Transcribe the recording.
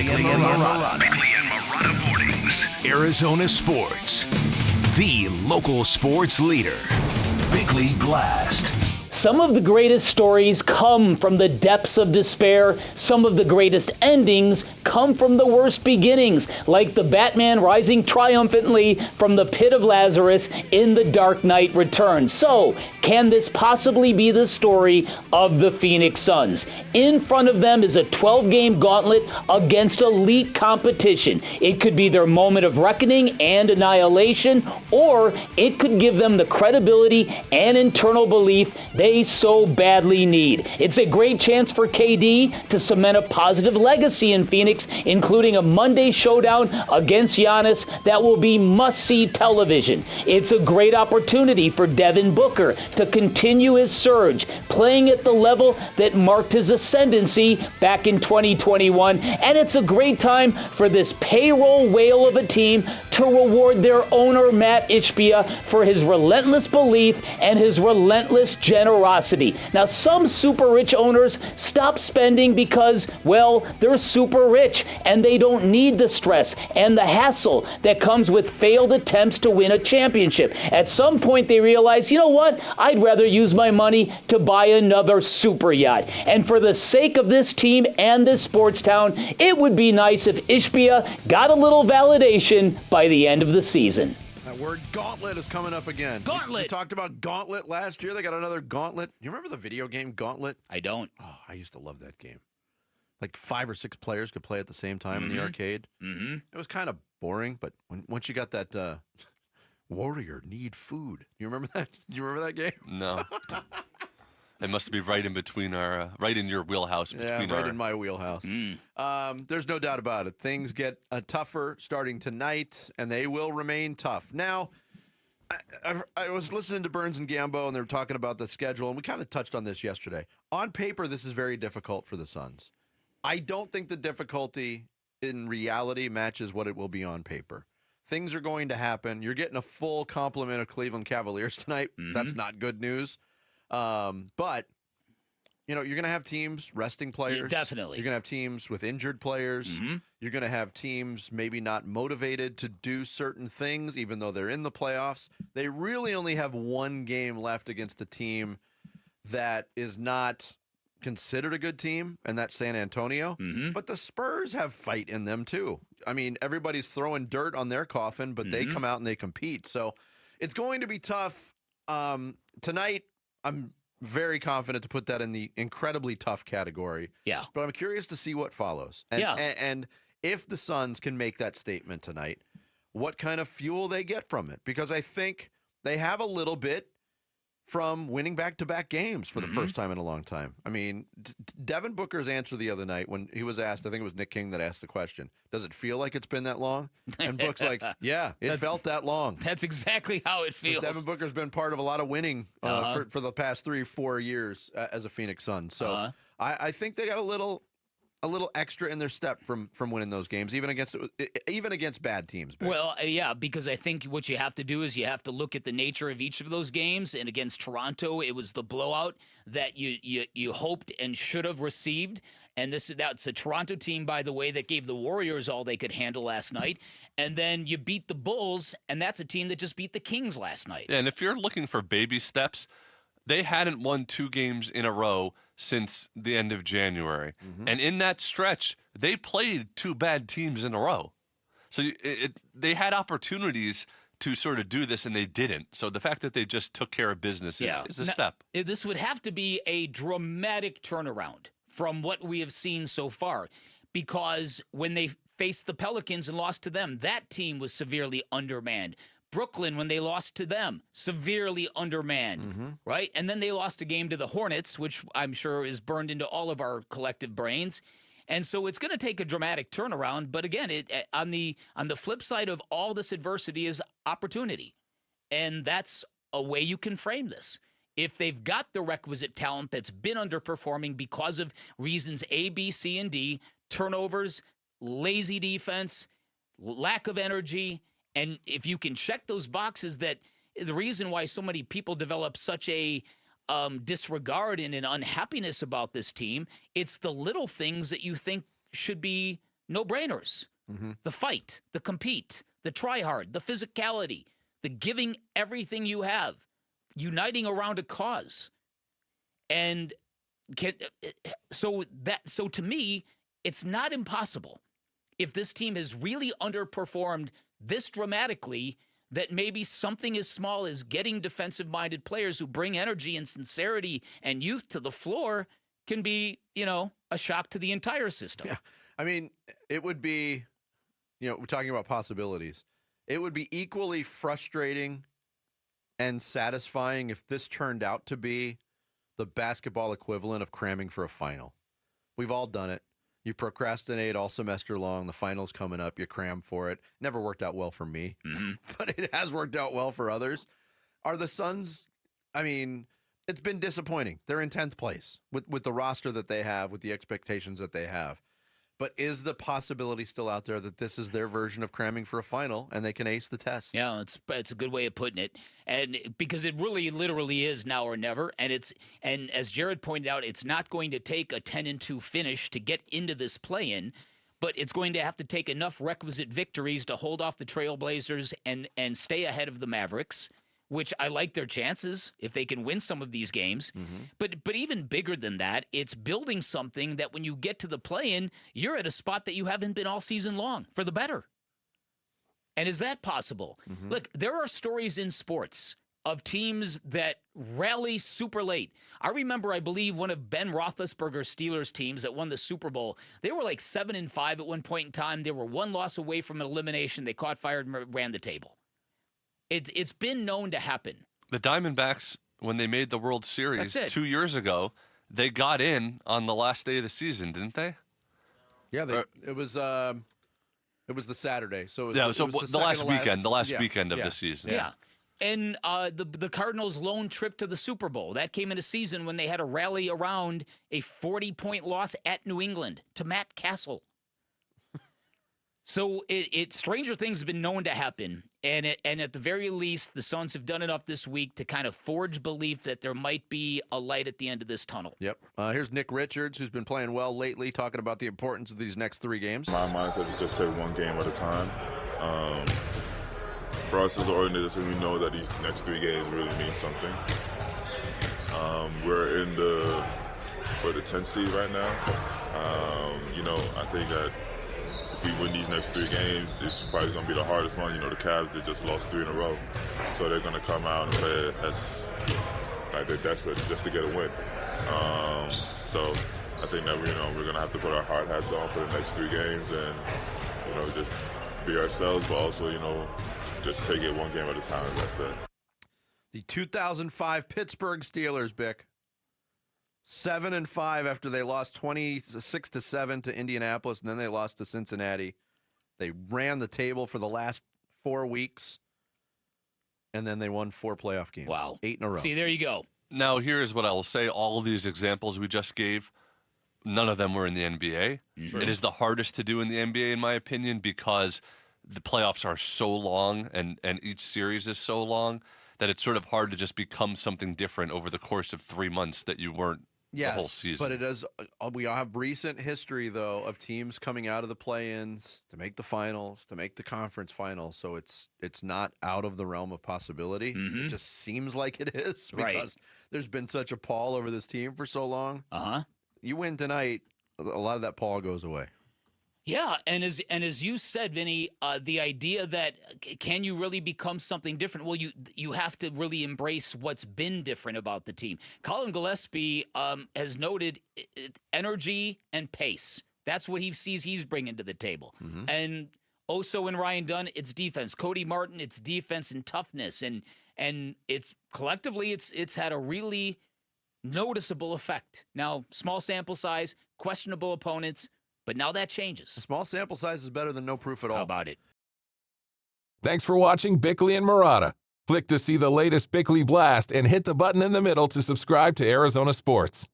Bickley and Marotta Mornings. Arizona Sports, the local sports leader. Bickley Blast. Some of the greatest stories come from the depths of despair. Some of the greatest endings come from the worst beginnings, like the Batman rising triumphantly from the pit of Lazarus in The Dark Knight Returns. So, can this possibly be the story of the Phoenix Suns? In front of them is a 12-game gauntlet against elite competition. It could be their moment of reckoning and annihilation, or it could give them the credibility and internal belief they so badly need. It's a great chance for KD to cement a positive legacy in Phoenix, including a Monday showdown against Giannis that will be must-see television. It's a great opportunity for Devin Booker to continue his surge, playing at the level that marked his ascendancy back in 2021, and it's a great time for this payroll whale of a team to reward their owner, Matt Ishbia, for his relentless belief and his relentless generosity. Now, some super rich owners stop spending because, well, they're super rich and they don't need the stress and the hassle that comes with failed attempts to win a championship. At some point, they realize, you know what? I'd rather use my money to buy another super yacht. And for the sake of this team and this sports town, it would be nice if Ishbia got a little validation by the end of the season. That word gauntlet is coming up again. Gauntlet. We talked about gauntlet last year. They got another gauntlet. You remember the video game Gauntlet? I don't. Oh, I used to love that game. Like 5 or 6 players could play at the same time in the arcade. Mm-hmm. It was kind of boring, but once you got that warrior need food. You remember that? Do you remember that game? No. It must be right in between our, right in your wheelhouse. In my wheelhouse. There's no doubt about it. Things get tougher starting tonight, and they will remain tough. Now, I was listening to Burns and Gambo, and they were talking about the schedule, and we kind of touched on this yesterday. On paper, this is very difficult for the Suns. I don't think the difficulty in reality matches what it will be on paper. Things are going to happen. You're getting a full complement of Cleveland Cavaliers tonight. Mm-hmm. That's not good news. But, you know, you're going to have teams resting players. Yeah, definitely. You're going to have teams with injured players. Mm-hmm. You're going to have teams maybe not motivated to do certain things, even though they're in the playoffs. They really only have one game left against a team that is not considered a good team, and that's San Antonio. Mm-hmm. But the Spurs have fight in them, too. I mean, everybody's throwing dirt on their coffin, but they come out and they compete. So it's going to be tough. Tonight, I'm very confident to put that in the incredibly tough category. Yeah. But I'm curious to see what follows. And if the Suns can make that statement tonight, what kind of fuel they get from it. Because I think they have a little bit from winning back-to-back games for the first time in a long time. I mean, Devin Booker's answer the other night when he was asked, I think it was Nick King that asked the question, does it feel like it's been that long? And Book's like, yeah, it felt that long. That's exactly how it feels. Devin Booker's been part of a lot of winning for the past 3 or 4 years as a Phoenix Sun. So I think they got a little extra in their step from winning those games, even against bad teams. Barry. Well, yeah, because I think what you have to do is you have to look at the nature of each of those games. And against Toronto, it was the blowout that you hoped and should have received. And that's a Toronto team, by the way, that gave the Warriors all they could handle last night. And then you beat the Bulls, and that's a team that just beat the Kings last night. Yeah, and if you're looking for baby steps, they hadn't won 2 games in a row since the end of January. Mm-hmm. And in that stretch, they played 2 bad teams in a row. So they had opportunities to sort of do this, and they didn't. So the fact that they just took care of business is a step. This would have to be a dramatic turnaround from what we have seen so far, because when they faced the Pelicans and lost to them, that team was severely undermanned. Brooklyn, when they lost to them, severely undermanned, right? And then they lost a game to the Hornets, which I'm sure is burned into all of our collective brains. And so it's going to take a dramatic turnaround. But again, on the flip side of all this adversity is opportunity. And that's a way you can frame this. If they've got the requisite talent that's been underperforming because of reasons A, B, C, and D, turnovers, lazy defense, lack of energy, and if you can check those boxes, that the reason why so many people develop such a disregard and an unhappiness about this team, it's the little things that you think should be no-brainers. The fight, the compete, the try hard, the physicality, the giving everything you have, uniting around a cause. And so to me, it's not impossible if this team has really underperformed this dramatically that maybe something as small as getting defensive-minded players who bring energy and sincerity and youth to the floor can be, a shock to the entire system. Yeah. I mean, it would be, we're talking about possibilities. It would be equally frustrating and satisfying if this turned out to be the basketball equivalent of cramming for a final. We've all done it. You procrastinate all semester long. The final's coming up. You cram for it. Never worked out well for me, but it has worked out well for others. Are the Suns, it's been disappointing. They're in 10th place with the roster that they have, with the expectations that they have. But is the possibility still out there that this is their version of cramming for a final and they can ace the test? Yeah, it's a good way of putting it. And because it really literally is now or never. And as Jared pointed out, it's not going to take a 10-2 finish to get into this play-in, but it's going to have to take enough requisite victories to hold off the Trailblazers and stay ahead of the Mavericks, which I like their chances if they can win some of these games. But even bigger than that, it's building something that when you get to the play-in, you're at a spot that you haven't been all season long, for the better. And is that possible? Look, there are stories in sports of teams that rally super late. I remember, I believe, one of Ben Roethlisberger's Steelers teams that won the Super Bowl. They were like 7-5 at one point in time. They were one loss away from elimination. They caught fire and ran the table. It's been known to happen. The Diamondbacks, when they made the World Series 2 years ago, they got in on the last day of the season, didn't they? Yeah, it was the Saturday. So it was the last weekend of the season. Yeah. And the Cardinals' lone trip to the Super Bowl, that came in a season when they had to rally around a 40-point loss at New England to Matt Castle. So stranger things have been known to happen, and at the very least, the Suns have done enough this week to kind of forge belief that there might be a light at the end of this tunnel. Yep. Here's Nick Richards, who's been playing well lately, talking about the importance of these next 3 games. My mindset is just take one game at a time. For us as an organization, we know that these next 3 games really mean something. We're in the 10th seed right now. I think that if we win these next 3 games, this is probably going to be the hardest one. The Cavs, they just lost 3 in a row. So they're going to come out and play as like they're desperate just to get a win. So I think that we're going to have to put our hard hats on for the next 3 games and, just be ourselves, but also, just take it one game at a time. That's it. The 2005 Pittsburgh Steelers, Bick. 7-5 after they lost 26-7 to Indianapolis, and then they lost to Cincinnati. They ran the table for the last 4 weeks, and then they won 4 playoff games. Wow. 8 in a row. See, there you go. Now, here's what I will say. All of these examples we just gave, none of them were in the NBA. Mm-hmm. It is the hardest to do in the NBA, in my opinion, because the playoffs are so long and each series is so long that it's sort of hard to just become something different over the course of 3 months that you weren't the whole season. But it is. We all have recent history, though, of teams coming out of the play-ins to make the finals, to make the conference finals. So it's not out of the realm of possibility. It just seems like it is because there's been such a pall over this team for so long. You win tonight, a lot of that pall goes away. Yeah, and as you said, Vinny, the idea that can you really become something different? Well, you have to really embrace what's been different about the team. Colin Gillespie has noted energy and pace. That's what he sees he's bringing to the table. And Oso and Ryan Dunn, it's defense. Cody Martin, it's defense and toughness. And it's collectively, it's had a really noticeable effect. Now, small sample size, questionable opponents. But now that changes. A small sample size is better than no proof at all. How about it? Thanks for watching Bickley and Marotta. Click to see the latest Bickley Blast and hit the button in the middle to subscribe to Arizona Sports.